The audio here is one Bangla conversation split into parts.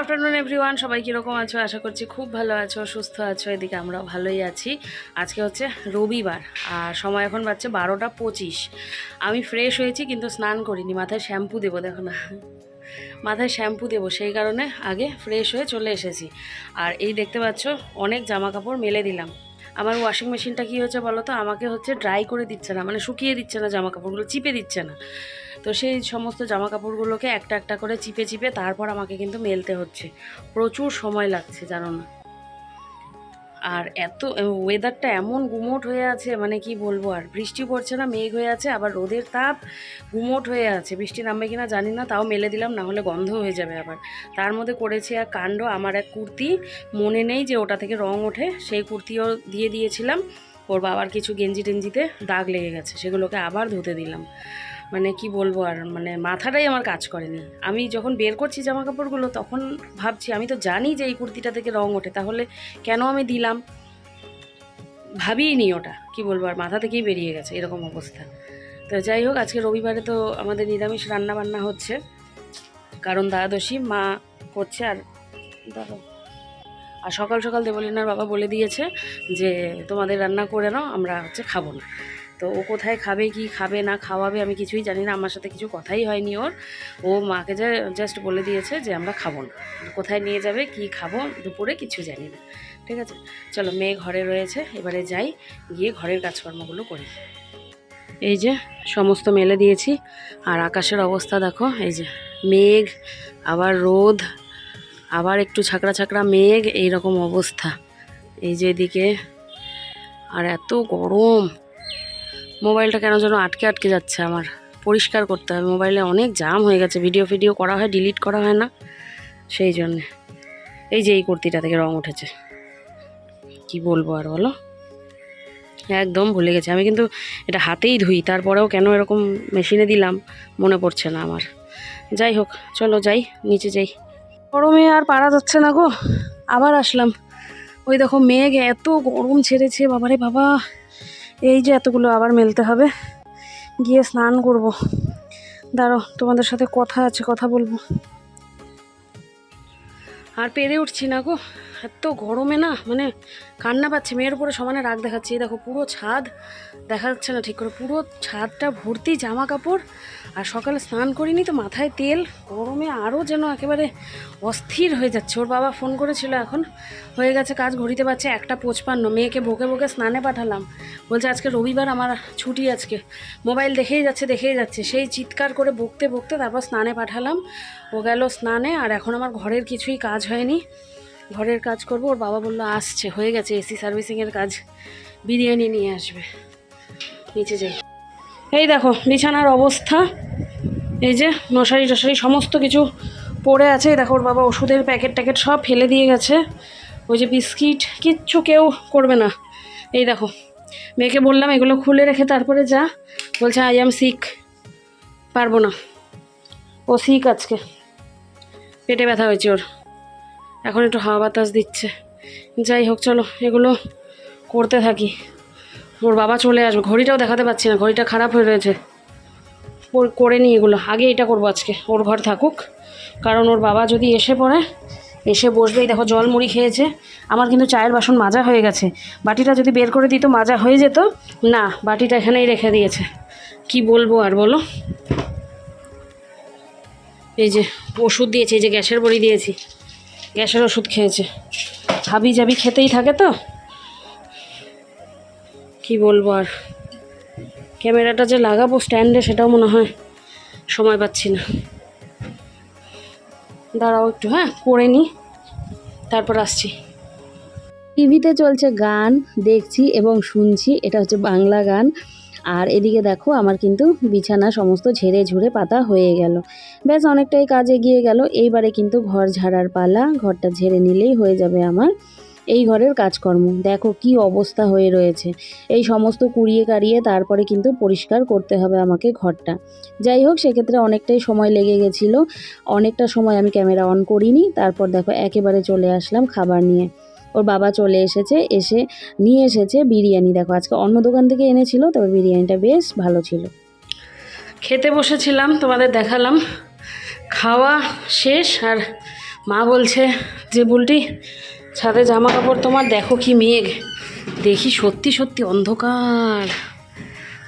আফটারনুন এভরিওয়ান, সবাই কীরকম আছো? আশা করছি খুব ভালো আছো, সুস্থ আছো। এদিকে আমরাও ভালোই আছি। আজকে হচ্ছে রবিবার আর সময় এখন বাজছে 12টা 25। আমি ফ্রেশ হয়েছি কিন্তু স্নান করিনি, মাথায় শ্যাম্পু দেবো। দেখো না, মাথায় শ্যাম্পু দেবো, সেই কারণে আগে ফ্রেশ হয়ে চলে এসেছি। আর এই দেখতে পাচ্ছ অনেক জামা কাপড় মেলে দিলাম। আমার ওয়াশিং মেশিনটা কী হচ্ছে বলো তো, আমাকে হচ্ছে ড্রাই করে দিচ্ছে না, মানে শুকিয়ে দিচ্ছে না, জামা কাপড়গুলো চিপে দিচ্ছে না। তো সেই সমস্ত জামা কাপড়গুলোকে একটা একটা করে চিপে চিপে তারপর আমাকে কিন্তু মেলতে হচ্ছে। প্রচুর সময় লাগছে জানো না। আর এত ওয়েদারটা এমন গুমোট হয়ে আছে, মানে কি বলবো, আর বৃষ্টি পড়ছে না, মেঘ হয়ে আছে, আবার রোদের তাপ, গুমোট হয়ে আছে। বৃষ্টি নামবে কিনা জানি না, তাও মেলে দিলাম, না হলে গন্ধ হয়ে যাবে আবার। তার মধ্যে করেছি এক কাণ্ড, আমার এক কুর্তি মনে নেই যে ওটা থেকে রং ওঠে, সেই কুর্তিও দিয়ে দিয়েছিলাম। ওর বাবার কিছু গেঞ্জি টেঞ্জিতে দাগ লেগে গেছে, সেগুলোকে আবার ধুতে দিলাম। মানে কি বলবো, আর মানে মাথাটাই আমার কাজ করেনি। আমি যখন বের করছি জামা কাপড়গুলো তখন ভাবছি, আমি তো জানি যে এই কুর্তিটা থেকে রং ওঠে, তাহলে কেন আমি দিলাম, ভাবিনি ওটা। কি বলবো, আর মাথা থেকেই বেরিয়ে গেছে, এরকম অবস্থা। তো যাই হোক, আজকে রবিবারে তো আমাদের নিরামিষ রান্না বান্না হচ্ছে, কারণ দ্বাদশী মা করছে। আর দাঁড়াও, আর সকাল সকাল দেবলীনার বাবা বলে দিয়েছে যে তোমাদের রান্না করে নাও, আমরা হচ্ছে খাবো না। তো ও কোথায় খাবে, কি খাবে না খাওয়াবে আমি কিছুই জানি না, আমার সাথে কিছু কথাই হয়নি ওর। ও মাকে জাস্ট বলে দিয়েছে যে আমরা খাবো না, কোথায় নিয়ে যাবে, কি খাবো দুপুরে কিছু জানি না। ঠিক আছে, চলো, মেয়ে ঘরে রয়েছে, এবারে যাই, গিয়ে ঘরের কাজকর্মগুলো করি। এই যে সমস্ত মেলে দিয়েছি, আর আকাশের অবস্থা দেখো, এই যে মেঘ, আবার রোদ, আবার একটু ছাকড়া ছাকড়া মেঘ, এই রকম অবস্থা। এই যে এদিকে, আর এত গরম, মোবাইলটা কেন যেন আটকে আটকে যাচ্ছে আমার, পরিষ্কার করতে হবে। মোবাইলে অনেক জাম হয়ে গেছে, ভিডিও করা হয়, ডিলিট করা হয় না, সেই জন্যে। এই যে এই কুর্তিটা থেকে রং উঠেছে, কি বলবো আর বলো, একদম ভুলে গেছি। আমি কিন্তু এটা হাতেই ধুই, তারপরেও কেন এরকম মেশিনে দিলাম মনে পড়ছে না আমার। যাই হোক, চলো যাই, নিচে যাই। গরমে আর পারা যাচ্ছে না গো, আবার আসলাম। ওই দেখো মেঘ, এত গরম ছেড়েছে, বাবারে বাবা। এই যে এতগুলো আবার মেলতে হবে, গিয়ে স্নান করব। দাঁড়াও, তোমাদের সাথে কথা আছে, কথা বলবো। আর পেরে উঠছি না গো, এত গরমে না, মানে কান্না পাচ্ছে। মেয়ের উপরে সমানে রাগ দেখাচ্ছে। এই দেখো পুরো ছাদ দেখা যাচ্ছে না ঠিক করে, পুরো ছাদটা ভর্তি জামা কাপড়। আর সকালে স্নান করিনি তো, মাথায় তেল, গরমে আরও যেন একেবারে অস্থির হয়ে যাচ্ছে। ওর বাবা ফোন করেছিল, এখন হয়ে গেছে কাজ, ঘড়িতে পাচ্ছে 1:55। মেয়েকে বকে বকে স্নানে পাঠালাম, বলছে আজকে রবিবার, আমার ছুটি আজকে। মোবাইল দেখেই যাচ্ছে, সেই চিৎকার করে বকতে বকতে তারপর স্নানে পাঠালাম। ও গেল স্নানে, আর এখন আমার ঘরের কিছুই কাজ হয়নি, ঘরের কাজ করব। ওর বাবা বললো আসছে, হয়ে গেছে এসি সার্ভিসিংয়ের কাজ, বিরিয়ানি নিয়ে আসবে। নিচে যাই। এই দেখো বিছানার অবস্থা, এই যে মশারি টশারি সমস্ত কিছু পড়ে আছে। এই দেখো ওর বাবা ওষুধের প্যাকেট ট্যাকেট সব ফেলে দিয়ে গেছে। ওই যে বিস্কিট, কিচ্ছু কেউ করবে না। এই দেখো, মেয়েকে বললাম এগুলো খুলে রেখে তারপরে যা, বলছে আই অ্যাম সিক, পারবো না। ও সিক, আজকে পেটে ব্যথা হয়েছে ওর, এখন একটু হাওয়া বাতাস দিচ্ছে। যাই হোক, চলো এগুলো করতে থাকি। ওর বাবা চলে আসবে, ঘড়িটাও দেখাতে পাচ্ছি না, ঘড়িটা খারাপ হয়ে রয়েছে। করে নিই এগুলো, আগে এটা করবো আজকে, ওর ঘর থাকুক। কারণ ওর বাবা যদি এসে পড়ে, এসে বসবেই। দেখো জল মুড়ি খেয়েছে। আমার কিন্তু চায়ের বাসন মাজা হয়ে গেছে, বাটিটা যদি বের করে দিত মাজা হয়ে যেত, না বাটিটা এখানেই রেখে দিয়েছে। কি বলবো আর বলো। এই যে ওষুধ দিয়েছে, এই যে গ্যাসের বড়ি দিয়েছি, গ্যাসের ওষুধ খেয়েছে। হাবি জাবি খেতেই থাকে তো, কি বলবো আর। ক্যামেরাটা যে লাগাবো স্ট্যান্ডে, সেটাও মনে হয় সময় পাচ্ছি না। দাঁড়াও একটু, হ্যাঁ করে নিই, তারপর আসছি। টিভিতে চলছে গান, দেখছি এবং শুনছি, এটা হচ্ছে বাংলা গান। আর এদিকে দেখো আমার কিন্তু বিছানা সমস্ত ঝেড়ে ঝুড়ে পাতা হয়ে গেল, ব্যাস অনেকটাই কাজ এগিয়ে গেল। এইবারে কিন্তু ঘর ঝাড়ার পালা, ঘরটা ঝেড়ে নিলেই হয়ে যাবে আমার এই ঘরের কাজকর্ম। দেখো কি অবস্থা হয়ে রয়েছে, এই সমস্ত কুড়িয়ে কাড়িয়ে তারপরে কিন্তু পরিষ্কার করতে হবে আমাকে ঘরটা। যাই হোক, সেক্ষেত্রে অনেকটাই সময় লেগে গেছিলো, অনেকটা সময় আমি ক্যামেরা অন করিনি। তারপর দেখো একেবারে চলে আসলাম খাবার নিয়ে। ওর বাবা চলে এসেছে, এসে নিয়ে এসেছে বিরিয়ানি। দেখো আজকে অন্য দোকান থেকে এনেছিল, তবে বিরিয়ানিটা বেশ ভালো ছিল। খেতে বসেছিলাম, তোমাদের দেখালাম, খাওয়া শেষ, আর মা বলছে যে বুলটি ছাদে জামা কাপড় তোমার, দেখো কি মেঘ। দেখি সত্যি সত্যি অন্ধকার,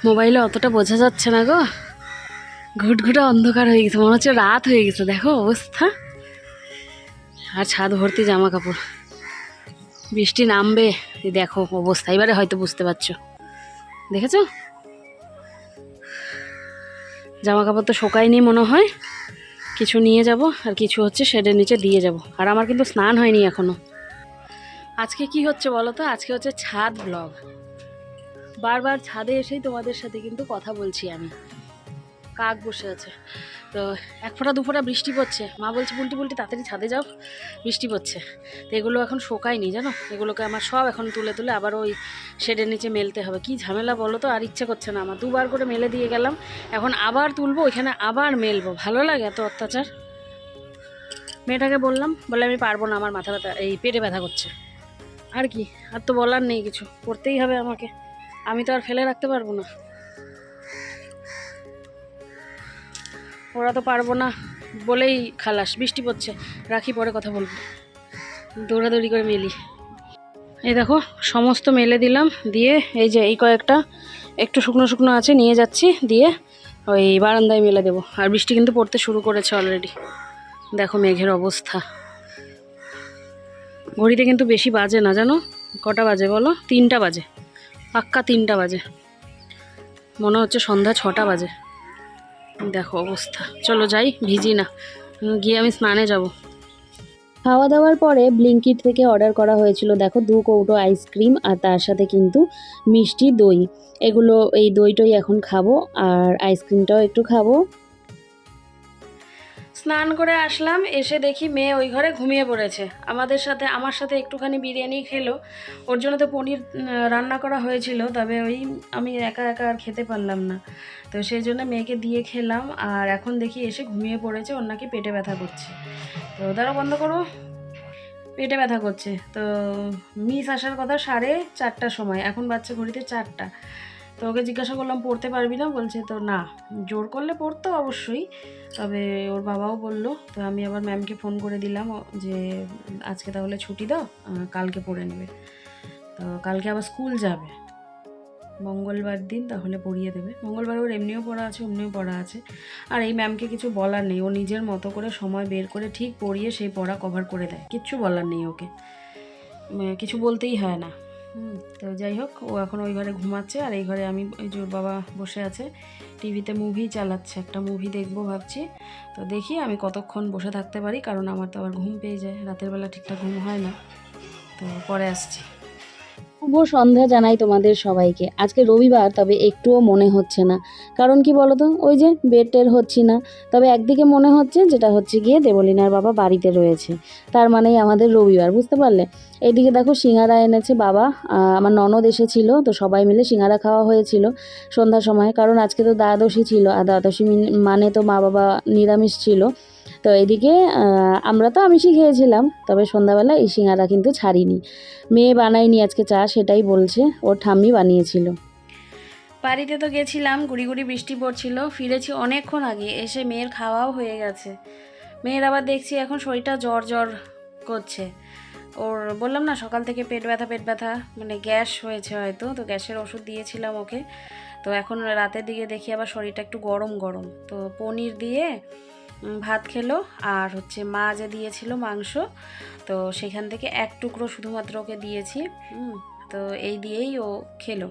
মোবাইলে অতটা বোঝা যাচ্ছে না গো, ঘুটঘুটা অন্ধকার হয়ে গেছে, মনে হচ্ছে রাত হয়ে গেছে। দেখো অবস্থা, আর ছাদ ভর্তি জামা কাপড়, বৃষ্টি নামবে। এই দেখো অবস্থা, এবারে হয়তো বুঝতে পারছো, দেখেছো জামা কাপড় তো শোকায়নি মনে হয়। কিছু নিয়ে যাব আর কিছু হচ্ছে শেডের নিচে দিয়ে যাব। আর আমার কিন্তু স্নান হয়নি এখনো। আজকে কি হচ্ছে বলো তো, আজকে হচ্ছে ছাদ ব্লগ। বারবার ছাদে এসেই তোমাদের সাথে কিন্তু কথা বলছি আমি। কাক বসে আছে, তো এক ফোঁটা দু ফোঁটা বৃষ্টি পড়ছে। মা বলছে বুলটি বুলটি তাড়াতাড়ি ছাদে যাও, বৃষ্টি পড়ছে। তো এগুলো এখন শোকায়নি জানো, এগুলোকে আমার সব এখন তুলে তুলে আবার ওই শেডের নিচে মেলতে হবে। কি ঝামেলা বলো তো, আর ইচ্ছে করছে না আমার। দুবার করে মেলে দিয়ে গেলাম, এখন আবার তুলবো, ওইখানে আবার মেলবো। ভালো লাগে এত অত্যাচার। মেয়েটাকে বললাম, বলে আমি পারবো না, আমার মাথা ব্যথা, এই পেটে ব্যথা করছে। আর কি, আর তো বলার নেই কিছু, করতেই হবে আমাকে, আমি তো আর ফেলে রাখতে পারবো না। ওরা তো পারবো না বলেই খালাস। বৃষ্টি পড়ছে, রাখি, পরে কথা বলবো। দৌড়াদৌড়ি করে মেলি। এই দেখো সমস্ত মেলে দিলাম, দিয়ে এই যে এই কয়েকটা একটু শুকনো শুকনো আছে, নিয়ে যাচ্ছি, দিয়ে ওই বারান্দায় মেলে দেবো। আর বৃষ্টি কিন্তু পড়তে শুরু করেছে অলরেডি। দেখো মেঘের অবস্থা। ঘড়িতে কিন্তু বেশি বাজে না জানো, কটা বাজে বলো? 3টা বাজে, পাক্কা 3টা বাজে। মনে হচ্ছে সন্ধ্যা 6টা বাজে। দেখো অবস্থা। চলো যাই, ভিজি না, গিয়ে আমি স্নানে যাব। খাওয়া দাওয়ার পরে ব্লিঙ্কিট থেকে অর্ডার করা হয়েছিল দেখো 2 কৌটো আইসক্রিম, আর তার সাথে কিন্তু মিষ্টি দই। এগুলো, এই দইটাই এখন খাবো, আর আইসক্রিমটাও একটু খাবো। স্নান করে আসলাম, এসে দেখি মেয়ে ওই ঘরে ঘুমিয়ে পড়েছে। আমার সাথে একটুখানি বিরিয়ানি খেলো। ওর জন্য তো পনির রান্না করা হয়েছিল, তবে ওই আমি একা একা আর খেতে পারলাম না, তো সেই জন্য মেয়েকে দিয়ে খেলাম। আর এখন দেখি এসে ঘুমিয়ে পড়েছে, ওর নাকি পেটে ব্যথা করছে। তো দাঁড়া, বন্ধ করো, পেটে ব্যথা করছে। তো মিস আসার কথা 4:30টার সময়, এখন বাচ্চা ঘড়িতে 4টা। তো ওকে জিজ্ঞাসা করলাম পড়তে পারবি না, বলছে তো না, জোর করলে পড়তো অবশ্যই, তবে ওর বাবাও বললো। তো আমি আবার ম্যামকে ফোন করে দিলাম যে আজকে তাহলে ছুটি দাও, কালকে পড়ে নেবে। তো কালকে আবার স্কুল যাবে, মঙ্গলবার দিন তাহলে পড়িয়ে দেবে। মঙ্গলবার ওর এমনিও পড়া আছে, অমনিও পড়া আছে। আর এই ম্যামকে কিছু বলার নেই, ও নিজের মতো করে সময় বের করে ঠিক পড়িয়ে সেই পড়া কভার করে দেয়, কিচ্ছু বলার নেই ওকে, কিছু বলতেই হয় না। তো যাই হোক, ও এখন ওই ঘরে ঘুমাচ্ছে, আর এই ঘরে আমি, ওই যে ওর বাবা বসে আছে টিভিতে মুভি চালাচ্ছে, একটা মুভি দেখবো ভাবছি। তো দেখি আমি কতক্ষণ বসে থাকতে পারি, কারণ আমার তো আবার ঘুম পেয়ে যায়, রাতের বেলা ঠিকঠাক ঘুম হয় না। তো পরে আসছি। শুভ সন্ধ্যা জানাই তোমাদের সবাইকে। আজকে রবিবার, তবে একটুও মনে হচ্ছে না, কারণ কি বলতো, ওই যে বেড টের হচ্ছি না। তবে একদিকে মনে হচ্ছে, যেটা হচ্ছে গিয়ে দেবলীনার বাবা বাড়িতে রয়েছে, তার মানেই আমাদের রবিবার, বুঝতে পারলে। এইদিকে দেখো সিঙ্গারা এনেছে বাবা, আমার ননদ এসেছিল, তো সবাই মিলে সিঙ্গারা খাওয়া হয়েছিল সন্ধ্যার সময়, কারণ আজকে তো দ্বাদশী ছিল, আর দ্বাদশী মানে তো মা বাবা নিরামিষ ছিল। তো এদিকে আমরা তো আমিষই খেয়েছিলাম, তবে সন্ধ্যাবেলা এই সিঙ্গারা কিন্তু ছাড়িনি। মেয়ে বানায়নি আজকে চা, সেটাই বলছে, ওর ঠাম্মি বানিয়েছিল। বাড়িতে তো গেছিলাম, গুড়ি গুড়ি বৃষ্টি পড়ছিল, ফিরেছি অনেকক্ষণ আগে, এসে মেয়ের খাওয়াও হয়ে গেছে। মেয়ের আবার দেখছি এখন শরীরটা জ্বর জ্বর করছে। ওর বললাম না সকাল থেকে পেট ব্যথা, মানে গ্যাস হয়েছে হয়তো, তো গ্যাসের ওষুধ দিয়েছিলাম ওকে। তো এখন রাতের দিকে দেখি আবার শরীরটা একটু গরম গরম, তো পনির দিয়ে ভাত খেলো। আর হচ্ছে মা যে দিয়েছিল মাংস, তো সেখান থেকে এক টুকরো শুধুমাত্র ওকে দিয়েছি। তো এই দিয়েই ও খেলো,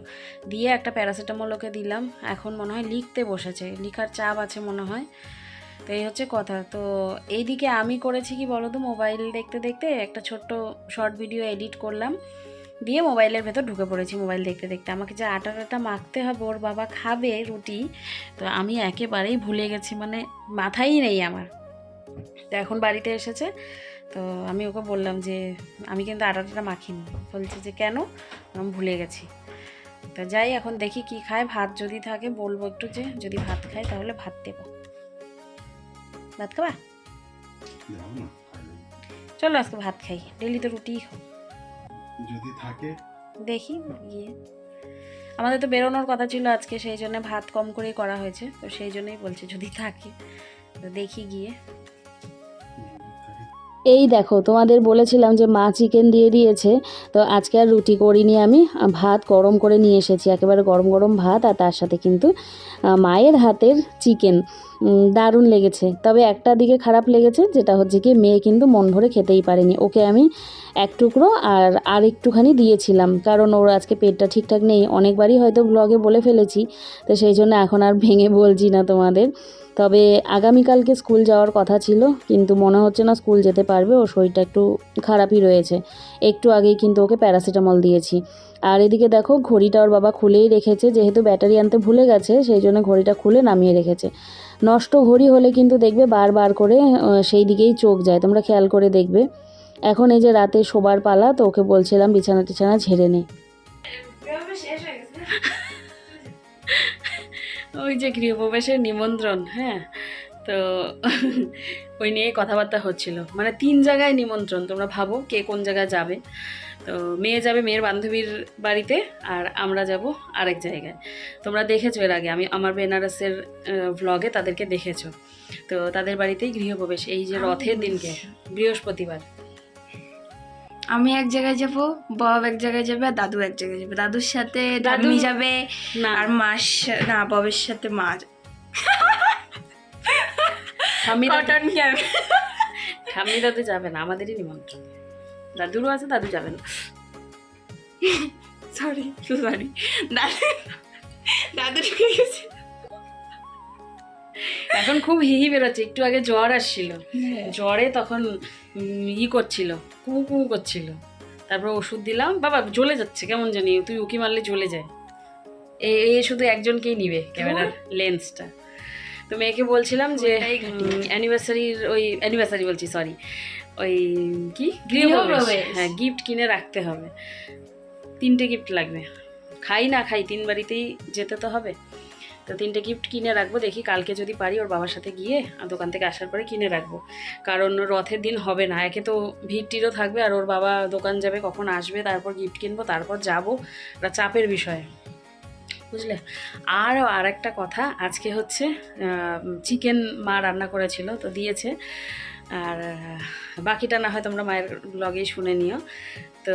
দিয়ে একটা প্যারাসিটামল ওকে দিলাম। এখন মনে হয় লিখতে বসেছে, লিখার চাপ আছে মনে হয়। তো এই হচ্ছে কথা। তো এইদিকে আমি করেছি কি বলো তো, মোবাইল দেখতে দেখতে একটা ছোট্ট শর্ট ভিডিও এডিট করলাম, দিয়ে মোবাইলের ভেতর ঢুকে পড়েছি মোবাইল দেখতে দেখতে। আমাকে যে আটাটা মাখতে হবে, ওর বাবা খাবে রুটি, তো আমি একেবারেই ভুলে গেছি, মানে মাথাই নেই আমার। তো এখন বাড়িতে এসেছে, তো আমি ওকে বললাম যে আমি কিন্তু আটাটা মাখিনি। বলছে যে কেন, আমি ভুলে গেছি। তো যাই, এখন দেখি কি খায়। ভাত যদি থাকে বলবো একটু, যে যদি ভাত খায় তাহলে ভাত দেবো। ভাত খাবা? চলো আজকে ভাত খাই, ডেলি তো রুটিই খাও। যদি থাকে দেখি গিয়ে, আমাদের তো বেরোনোর কথা ছিল আজকে, সেই জন্য ভাত কম করেই করা হয়েছে, তো সেই জন্যই বলছি যদি থাকে, তো দেখি গিয়ে। এই দেখো তোমাদের বলেছিলাম যে মা চিকেন দিয়ে দিয়েছে, তো আজকে আর রুটি করিনি, আমি ভাত গরম করে নিয়ে এসেছি, একেবারে গরম গরম ভাত, আর তার সাথে কিন্তু মায়ের হাতের চিকেন দারুণ লেগেছে। তবে একটা দিকে খারাপ লেগেছে, যেটা হচ্ছে কি মেয়ে কিন্তু মন ভরে খেতেই পারেনি, ওকে আমি এক টুকরো আর একটুখানি দিয়েছিলাম, কারণ ওর আজকে পেটটা ঠিকঠাক নেই। অনেকবারই হয়তো ব্লগে বলে ফেলেছি, তো সেই জন্য এখন আর ভেঙে বলছি না তোমাদের। তবে আগামীকালকে স্কুল যাওয়ার কথা ছিল, কিন্তু মনে হচ্ছে না স্কুল যেতে পারবে, ওর শরীরটা একটু খারাপই রয়েছে। একটু আগেই কিন্তু ওকে প্যারাসিটামল দিয়েছি। আর এদিকে দেখো ঘড়িটা ওর বাবা খুলেই রেখেছে, যেহেতু ব্যাটারি আনতে ভুলে গেছে সেই জন্য ঘড়িটা খুলে নামিয়ে রেখেছে। নষ্ট ঘড়ি হলে কিন্তু দেখবে বারবার করে সেই দিকেই চোখ যায়, তোমরা খেয়াল করে দেখবে। এখন এই যে রাতে শোবার পালা, তো ওকে বলছিলাম বিছানা টিছানা ঝেড়ে নে। ওই যে গৃহপ্রবেশের নিমন্ত্রণ, হ্যাঁ, তো ওই নিয়ে কথাবার্তা হচ্ছিল। মানে 3 জায়গায় নিমন্ত্রণ, তোমরা ভাবো কে কোন জায়গায় যাবে। তো মেয়ে যাবে মেয়ের বান্ধবীর বাড়িতে, আর আমরা যাব আরেক জায়গায়। তোমরা দেখেছো এর আগে, আমি আমার বেনারসের ভ্লগে তাদেরকে দেখেছো। তো তাদের বাড়িতেই গৃহপ্রবেশ, এই যে রথের দিনকে, বৃহস্পতিবার। আমি এক জায়গায় যাব, বব এক জায়গায় যাবে, আর দাদু এক জায়গায় যাবে। দাদুর সাথে দাদু যাবে, না, আর মার না, ববের সাথে মা কটন ক্যাম্প। ঠাম্মি দাদু যাবে না, আমাদেরই নিমন্ত্রণ। দাদুরও আছে, দাদু যাবে না। সরি দাদু ঢুকে গেছে। এখন খুব হিহি বেরোচ্ছে, একটু আগে জ্বর আসছিল, জ্বরে তখন করছিল, কুঁ কুঁ করছিল। তারপর ওষুধ দিলাম, বাবা জ্বলে যাচ্ছে কেমন জানি, তুই উকি মারলে জ্বলে যায়। এ শুধু একজনকেই নিবে ক্যামেরার লেন্সটা। তো মেয়েকে বলছিলাম যে অ্যানিভার্সারির ওই অ্যানিভার্সারি বলছি, সরি, ওই কি গৃহপ্রবেশ, হ্যাঁ, গিফট কিনে রাখতে হবে। 3টে গিফট লাগবে, খাই না খাই 3 বাড়িতেই যেতে তো হবে। তো 3টে গিফট কিনে রাখবো, দেখি কালকে যদি পারি ওর বাবার সাথে গিয়ে দোকান থেকে আসার পরে কিনে রাখবো। কারণ রথের দিন হবে না, একে তো ভিড় টিরও থাকবে, আর ওর বাবা দোকান যাবে, কখন আসবে, তারপর গিফট কিনবো, তারপর যাবো, ওটা চাপের বিষয়, বুঝলে। আর একটা কথা, আজকে হচ্ছে চিকেন মা রান্না করেছিল, তো দিয়েছে, আর বাকিটা না হয় তোমরা মায়ের ব্লগেই শুনে নিও। তো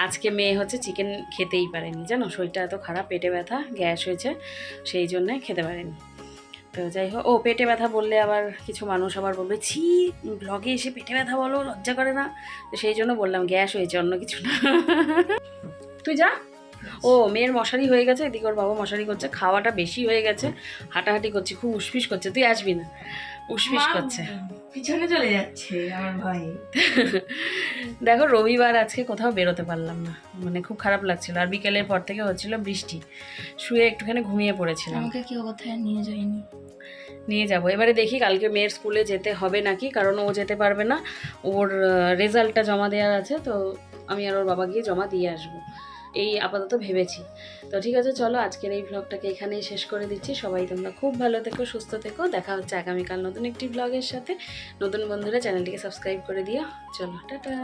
আজকে মেয়ে হচ্ছে চিকেন খেতেই পারেনি, জানো, শরীরটা এত খারাপ, পেটে ব্যথা, গ্যাস হয়েছে, সেই জন্যে খেতে পারেনি। তো যাই হোক, ও পেটে ব্যথা বললে আবার কিছু মানুষ আবার বলবে, ছি ব্লগে এসে পেটে ব্যথা বলো, লজ্জা করে না। তো সেই জন্য বললাম গ্যাস হয়েছে, অন্য কিছু না। তুই যা। ও মেয়ের মশারি হয়ে গেছে, এদিকে ওর বাবা মশারি করছে, খাওয়াটা বেশি হয়ে গেছে, হাঁটাহাঁটি করছে, খুব উসপিস করছে। তুই আসবি না, উসপিস করছে, পিছনে চলে যাচ্ছে আমার ভাই। দেখো রবিবার আজকে কোথাও বেরোতে পারলাম না, মানে খুব খারাপ লাগছিল, আর বিকেলের পর থেকে হচ্ছিল বৃষ্টি, শুয়ে একটুখানি ঘুমিয়ে পড়েছিলাম। আমাকে কেউ কোথায় নিয়ে যায়নি। নিয়ে যাব এবারে, দেখি কালকে মেয়ের স্কুলে যেতে হবে নাকি, কারণ ও যেতে পারবে না, ওর রেজাল্টটা জমা দেওয়ার আছে, তো আমি আর ওর বাবা গিয়ে জমা দিয়ে আসবো, এই আপাতত ভেবেছি। তো ঠিক আছে, চলো আজকের এই ভ্লগটাকে এখানেই শেষ করে দিচ্ছি। সবাই তোমরা খুব ভালো থেকো, সুস্থ থেকো, দেখা হচ্ছে আগামীকাল নতুন একটি ব্লগের সাথে। নতুন বন্ধুরা চ্যানেলটিকে সাবস্ক্রাইব করে দিও। চলো টাটা।